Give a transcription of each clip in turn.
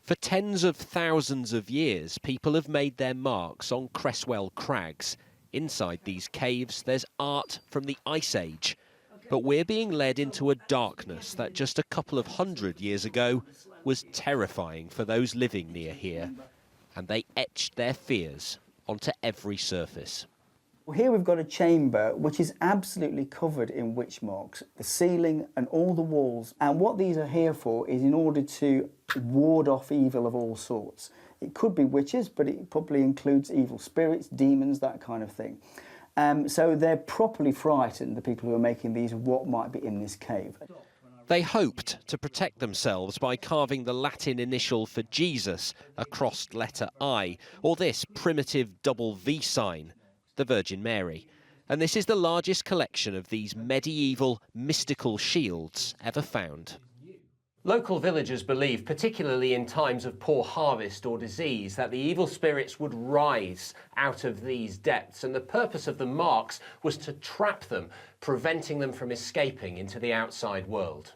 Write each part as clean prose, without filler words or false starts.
For tens of thousands of years, people have made their marks on Cresswell Crags. Inside these caves, there's art from the Ice Age. But we're being led into a darkness that just a couple of hundred years ago was terrifying for those living near here. And they etched their fears onto every surface. Here we've got a chamber which is absolutely covered in witch marks, the ceiling and all the walls. And what these are here for is in order to ward off evil of all sorts. It could be witches, but it probably includes evil spirits, demons, that kind of thing. So they're properly frightened, the people who are making these, of what might be in this cave. They hoped to protect themselves by carving the Latin initial for Jesus, a crossed letter I, or this primitive double V sign, the Virgin Mary. And this is the largest collection of these medieval mystical shields ever found. Local villagers believe, particularly in times of poor harvest or disease, that the evil spirits would rise out of these depths, and the purpose of the marks was to trap them, preventing them from escaping into the outside world.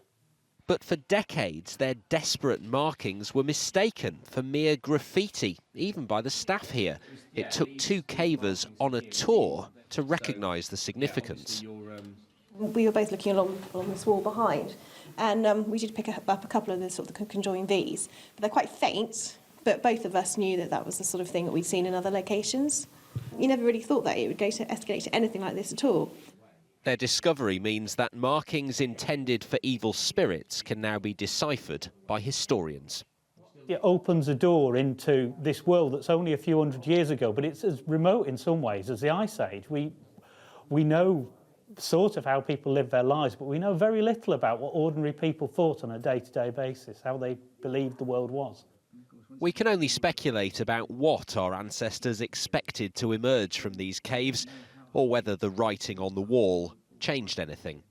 But for decades, their desperate markings were mistaken for mere graffiti, even by the staff here. It took two cavers on a tour to recognise the significance. We were both looking along this wall behind, and we did pick up a couple of the sort of conjoined V's. But they're quite faint, but both of us knew that that was the sort of thing that we'd seen in other locations. You never really thought that it would go to escalate to anything like this at all. Their discovery means that markings intended for evil spirits can now be deciphered by historians. It opens a door into this world that's only a few hundred years ago, but it's as remote in some ways as the Ice Age. We know sort of how people live their lives, but we know very little about what ordinary people thought on a day-to-day basis, how they believed the world was. We can only speculate about what our ancestors expected to emerge from these caves, or whether the writing on the wall changed anything.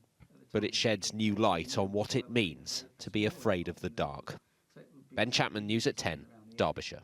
But it sheds new light on what it means to be afraid of the dark. Ben Chapman, News at 10, Derbyshire.